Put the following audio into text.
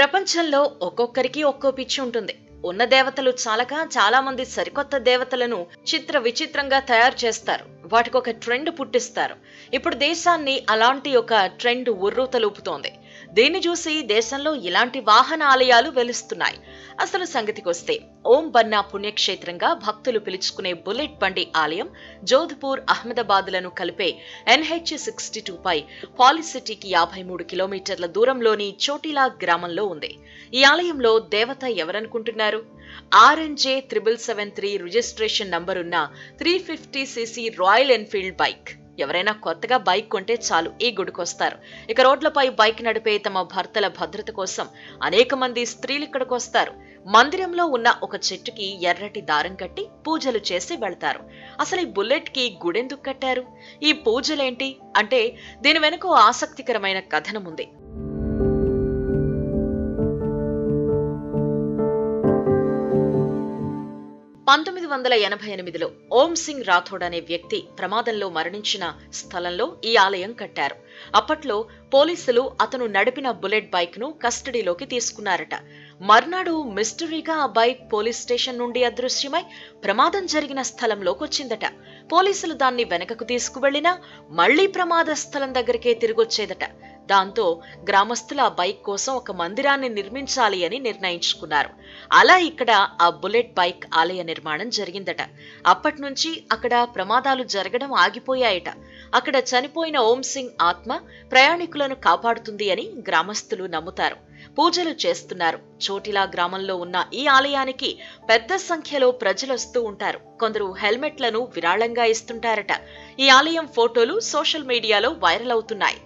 ప్రపంచంలో ఒక్కొక్కరికి ఒక్కో పిచ్చి ఉంటుంది. ఉన్న దేవతలు చాలక చాలా మంది సరికొత్త దేవతలను చిత్ర విచిత్రంగా తయారు చేస్తారు. వాటికొక ట్రెండ్ పుట్టిస్తారు. ఇప్పుడు దేశాన్ని అలాంటి ఒక ట్రెండ్ ఉర్రూతలూపుతోంది. దీన్ని చూసి దేశంలో ఇలాంటి వాహన ఆలయాలు వెలుస్తున్నాయి. అసలు సంగతికొస్తే ఓం బన్నా పుణ్యక్షేత్రంగా భక్తులు పిలుచుకునే బుల్లెట్ బండి ఆలయం జోధ్పూర్, అహ్మదాబాద్లను కలిపే NH-62 పై పాలిసిటీకి 53 కిలోమీటర్ల దూరంలోని చోటిలా గ్రామంలో ఉంది. ఈ ఆలయంలో దేవత ఎవరనుకుంటున్నారు? RNJ 7773 రిజిస్ట్రేషన్ నంబరున్న 350cc రాయల్ ఎన్ఫీల్డ్ బైక్. ఎవరైనా కొత్తగా బైక్ కొంటే చాలు ఈ గుడికొస్తారు. ఇక రోడ్లపై బైక్ నడిపే తమ భర్తల భద్రత కోసం అనేక మంది స్త్రీలు ఇక్కడికొస్తారు. మందిరంలో ఉన్న ఒక చెట్టుకి ఎర్రటి దారం కట్టి పూజలు చేసి వెళ్తారు. అసలు ఈ బుల్లెట్ కి గుడెందుకు కట్టారు? ఈ పూజలేంటి అంటే దీని వెనుక ఓ ఆసక్తికరమైన కథనముంది. 1988లో ఓం సింగ్ రాథోడ్ అనే వ్యక్తి ప్రమాదంలో మరణించిన స్థలంలో ఈ ఆలయం కట్టారు. అప్పట్లో పోలీసులు అతను నడిపిన బుల్లెట్ బైక్ ను కస్టడీలోకి తీసుకున్నారట. మర్నాడు మిస్టరీగా ఆ బైక్ పోలీస్ స్టేషన్ నుండి అదృశ్యమై ప్రమాదం జరిగిన స్థలంలోకొచ్చిందట. పోలీసులు దాన్ని వెనకకు తీసుకువెళ్లినా మళ్లీ ప్రమాద స్థలం దగ్గరికే తిరిగొచ్చేదట. దాంతో గ్రామస్తులు ఆ బైక్ కోసం ఒక మందిరాన్ని నిర్మించాలి అని నిర్ణయించుకున్నారు. అలా ఇక్కడ ఆ బుల్లెట్ బైక్ ఆలయ నిర్మాణం జరిగిందట. అప్పట్నుంచి అక్కడ ప్రమాదాలు జరగడం ఆగిపోయాయట. అక్కడ చనిపోయిన ఓం సింగ్ ఆత్మ ప్రయాణికులను కాపాడుతుంది అని గ్రామస్తులు నమ్ముతారు. పూజలు చేస్తున్నారు. చోటిలా గ్రామంలో ఉన్న ఈ ఆలయానికి పెద్ద సంఖ్యలో ప్రజలొస్తూ ఉంటారు. కొందరు హెల్మెట్లను విరాళంగా ఇస్తుంటారట. ఈ ఆలయం ఫోటోలు సోషల్ మీడియాలో వైరల్ అవుతున్నాయి.